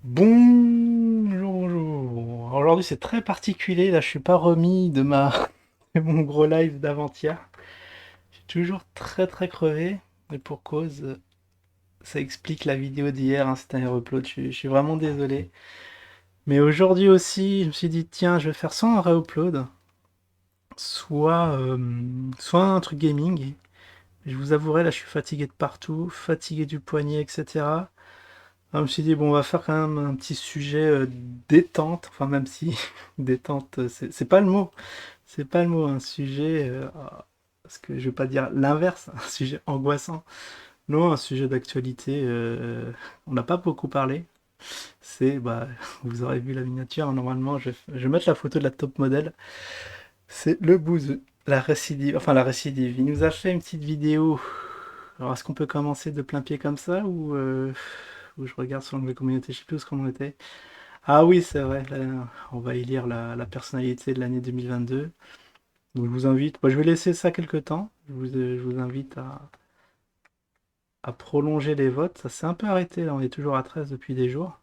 Bonjour, bonjour. Alors, aujourd'hui, c'est très particulier. Là, je suis pas remis de de mon gros live d'avant-hier. Je suis toujours très très crevé. Et pour cause, ça explique la vidéo d'hier, hein, c'était un upload. Je suis vraiment désolé. Mais aujourd'hui aussi, je me suis dit, tiens, je vais faire soit un re-upload, soit un truc gaming. Et je vous avouerai, là, je suis fatigué de partout, fatigué du poignet, etc. Alors, je me suis dit, bon, on va faire quand même un petit sujet détente, enfin, même si détente, c'est pas le mot. C'est pas le mot, un sujet, parce que je vais pas dire l'inverse, un sujet angoissant. Non, un sujet d'actualité, on n'a pas beaucoup parlé. Bah, vous aurez vu la miniature, hein, normalement, je vais mettre la photo de la top modèle. C'est le bouseux, la récidive, enfin la récidive. Il nous a fait une petite vidéo. Alors, est-ce qu'on peut commencer de plein pied comme ça ou je regarde sur l'onglet communauté, je sais plus où on était. Ah oui, c'est vrai, là, on va y lire la personnalité de l'année 2022. Donc je vous invite, je vais laisser ça quelque temps. Je vous invite à prolonger les votes. Ça s'est un peu arrêté, là, on est toujours à 13 depuis des jours.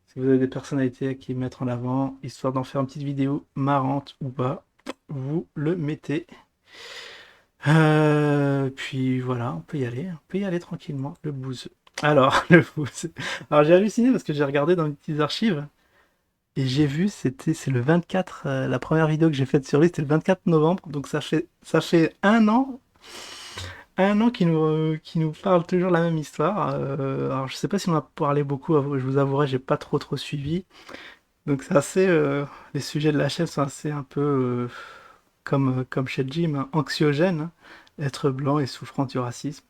Si vous avez des personnalités à qui mettre en avant, histoire d'en faire une petite vidéo marrante ou pas, vous le mettez. Puis voilà, on peut y aller tranquillement. Le bouseux. Alors, le bouseux. Alors j'ai halluciné parce que j'ai regardé dans les petites archives et j'ai vu, c'est le 24, la première vidéo que j'ai faite sur lui, c'était le 24 novembre, donc ça fait un an qu'il nous parle toujours la même histoire. Alors je sais pas si on a parlé beaucoup, je vous avouerai, j'ai pas trop suivi. Donc c'est assez, les sujets de la chaîne sont assez un peu comme chez Jim, hein, anxiogènes, hein. Être blanc et souffrant du racisme.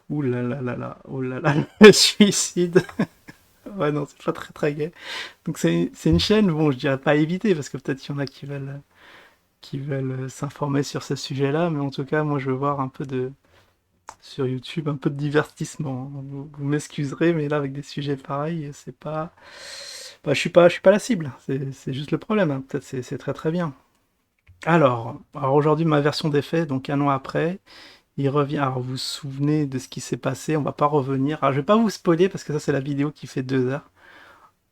Ouh là là là là, oh là là, le suicide. Ouais non, c'est pas très gai. Donc c'est une chaîne, bon je dirais pas à éviter, parce que peut-être qu'il y en a qui veulent s'informer sur ce sujet-là, mais en tout cas moi je veux voir un peu sur YouTube, un peu de divertissement. Vous m'excuserez, mais là avec des sujets pareils, c'est pas... je suis pas la cible, c'est juste le problème, hein. Peut-être c'est très bien. Alors aujourd'hui ma version des faits, donc un an après, il revient. Alors vous vous souvenez de ce qui s'est passé, on va pas revenir. Alors je vais pas vous spoiler parce que ça c'est la vidéo qui fait 2 heures.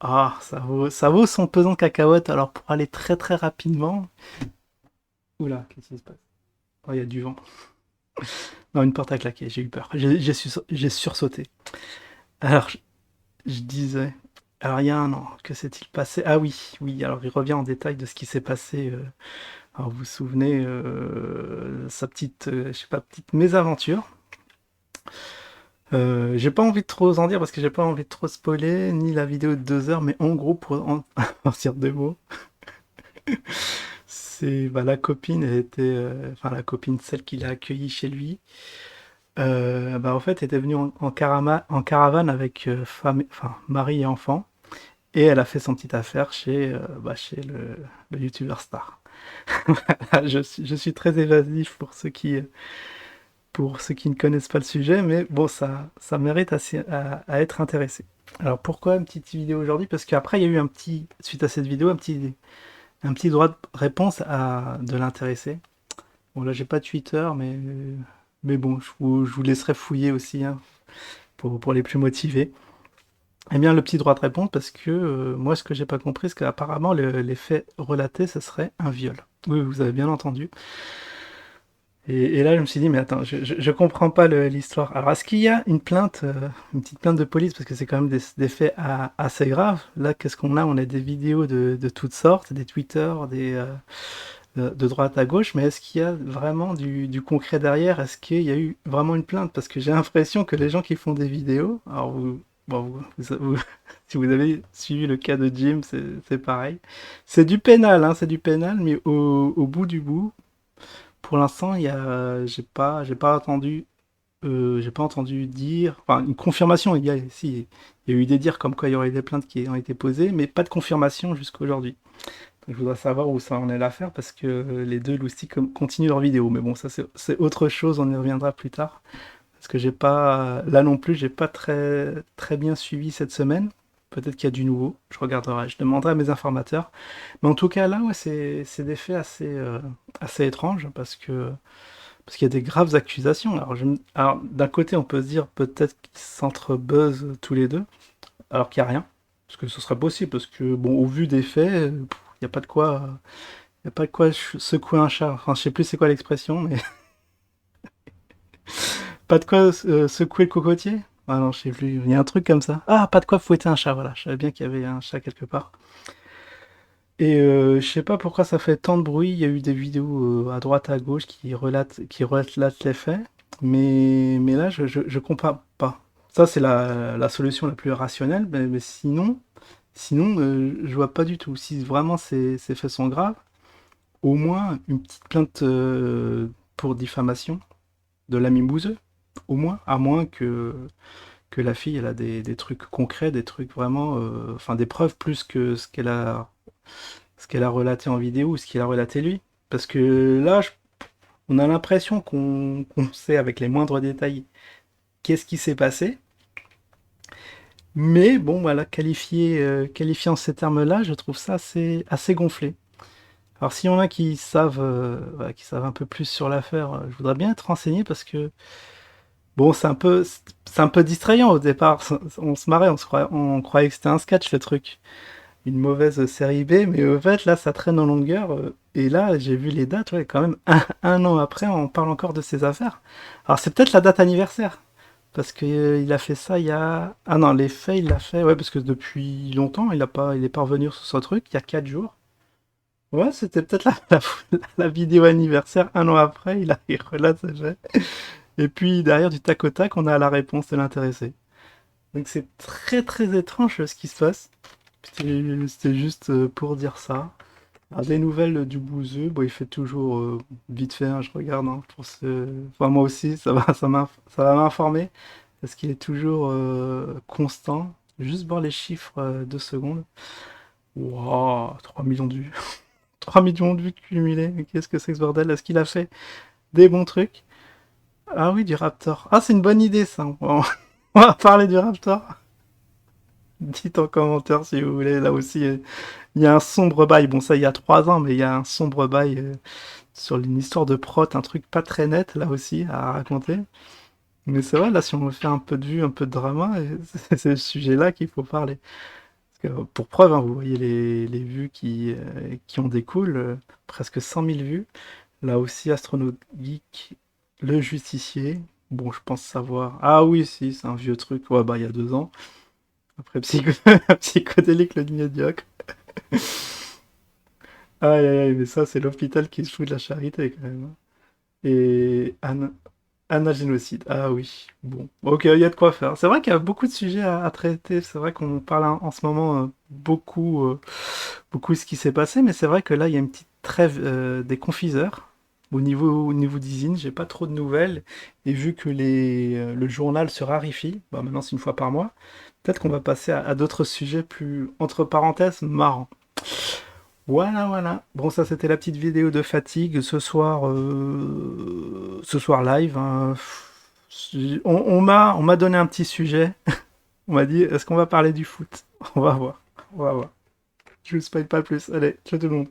Ah, ça vaut son pesant de cacahuètes. Alors pour aller très rapidement. Oula, qu'est-ce qui se passe? Oh, il y a du vent. Non, une porte à claquer, j'ai eu peur. J'ai sursauté. Alors, je disais. Alors, il y a un an, que s'est-il passé? Ah oui, oui, alors il revient en détail de ce qui s'est passé. Alors, vous vous souvenez, sa petite, je sais pas, petite mésaventure. J'ai pas envie de trop en dire parce que j'ai pas envie de trop spoiler, ni la vidéo de 2 heures, mais en gros, pour en partir de mots, c'est bah, la copine, elle était, enfin la copine, celle qui l'a accueillie chez lui, bah, en fait, était venue en caravane avec enfin, mari et enfant, et elle a fait son petite affaire chez le youtubeur star. Je suis très évasif pour ceux qui ne connaissent pas le sujet, mais bon, ça mérite à être intéressé. Alors pourquoi une petite vidéo aujourd'hui? Parce qu'après, il y a eu suite à cette vidéo, un petit droit de réponse de l'intéressé. Bon, là, j'ai pas Twitter, mais bon, je vous laisserai fouiller aussi, hein, pour les plus motivés. Eh bien, le petit droit de réponse, parce que moi, ce que j'ai pas compris, c'est qu'apparemment, les faits relatés, ce serait un viol. Oui, vous avez bien entendu. Et là, je me suis dit, mais attends, je comprends pas l'histoire. Alors, est-ce qu'il y a une petite plainte de police, parce que c'est quand même des faits assez graves. Là, qu'est-ce qu'on a? On a des vidéos de toutes sortes, des Twitter, de droite à gauche, mais est-ce qu'il y a vraiment du concret derrière? Est-ce qu'il y a eu vraiment une plainte? Parce que j'ai l'impression que les gens qui font des vidéos, alors bon, si vous avez suivi le cas de Jim, c'est pareil. C'est du pénal, hein, c'est du pénal, mais au bout du bout, pour l'instant, j'ai pas entendu dire, enfin une confirmation. Il y a eu des dires comme quoi il y aurait des plaintes qui ont été posées, mais pas de confirmation jusqu'à aujourd'hui. Donc, je voudrais savoir où ça en est l'affaire parce que les deux loustiques continuent leur vidéo. Mais bon, ça c'est autre chose, on y reviendra plus tard. Parce que j'ai pas, là non plus, j'ai pas très bien suivi cette semaine. Peut-être qu'il y a du nouveau, je regarderai, je demanderai à mes informateurs. Mais en tout cas, là, ouais, c'est des faits assez étranges parce qu'il y a des graves accusations. Alors d'un côté, on peut se dire peut-être qu'ils s'entre-buzzent tous les deux, alors qu'il n'y a rien. Parce que ce serait possible, parce que, bon, au vu des faits, il n'y a pas de quoi, y a pas de quoi secouer un chat. Enfin, je sais plus c'est quoi l'expression, mais pas de quoi secouer le cocotier. Ah non, je sais plus. Il y a un truc comme ça. Ah, pas de quoi fouetter un chat, voilà. Je savais bien qu'il y avait un chat quelque part. Et je sais pas pourquoi ça fait tant de bruit. Il y a eu des vidéos à droite à gauche qui relatent les faits. Mais là, je comprends pas. Ça, c'est la solution la plus rationnelle. Mais sinon, je vois pas du tout. Si vraiment ces faits sont graves, au moins une petite plainte pour diffamation de l'ami bouseux. Au moins, à moins que la fille, elle a des trucs concrets, des trucs vraiment, enfin des preuves plus que ce qu'elle a relaté en vidéo ou ce qu'il a relaté lui. Parce que là, on a l'impression qu'on sait avec les moindres détails qu'est-ce qui s'est passé. Mais bon, voilà, qualifié en ces termes-là, je trouve ça assez gonflé. Alors s'il y en a voilà, qui savent un peu plus sur l'affaire, je voudrais bien être renseigné parce que bon, c'est un peu distrayant au départ. On se marrait, on croyait que c'était un sketch le truc, une mauvaise série B, mais au fait là ça traîne en longueur. Et là j'ai vu les dates, ouais, quand même un an après on parle encore de ces affaires. Alors c'est peut-être la date anniversaire. Parce que il a fait ça il y a... Ah non, les faits, il l'a fait, ouais, parce que depuis longtemps, il est pas revenu sur ce truc, il y a 4 jours. Ouais, c'était peut-être la vidéo anniversaire, un an après, il relate ce fait. Et puis derrière, du tac au tac, on a la réponse de l'intéressé. Donc c'est très très étrange ce qui se passe. C'était juste pour dire ça. Alors, des nouvelles du bouseux, bon, il fait toujours vite fait, hein, je regarde, hein, enfin, moi aussi, ça va m'informer. Parce qu'il est toujours constant. Juste voir les chiffres 2 secondes. Waouh, 3 millions de vues. 3 millions de vues cumulées. Mais qu'est-ce que c'est que ce bordel? Est-ce qu'il a fait des bons trucs? Ah oui, du Raptor. Ah, c'est une bonne idée ça. On va parler du Raptor. Dites en commentaire si vous voulez. Là aussi, il y a un sombre bail. Bon, ça, il y a 3 ans, mais il y a un sombre bail sur une histoire de prot, un truc pas très net, là aussi, à raconter. Mais c'est vrai, là, si on veut faire un peu de vue, un peu de drama, c'est ce sujet-là qu'il faut parler. Parce que, pour preuve, hein, vous voyez les vues qui en découlent, presque 100 000 vues. Là aussi, Astronaute Geek, Le Justicier. Bon, je pense savoir. Ah oui, si, c'est un vieux truc. Ouais, bah, il y a 2 ans. Après, Psychodélique, le médiocre. Aïe, aïe, aïe, mais ça, c'est l'hôpital qui se fout de la charité, quand même, hein. Et Anna Génocide. Ah oui, bon. Ok, il y a de quoi faire. C'est vrai qu'il y a beaucoup de sujets à traiter. C'est vrai qu'on parle en ce moment beaucoup de ce qui s'est passé, mais c'est vrai que là, il y a une petite trêve des confiseurs. Au niveau d'Isine, j'ai pas trop de nouvelles. Et vu que le journal se raréfie, bah maintenant c'est une fois par mois, peut-être qu'on va passer à d'autres sujets plus, entre parenthèses, marrants. Voilà, voilà. Bon, ça c'était la petite vidéo de fatigue ce soir live, hein. On m'a donné un petit sujet. On m'a dit, est-ce qu'on va parler du foot? On va voir. On va voir. Je ne spoil pas plus. Allez, ciao tout le monde.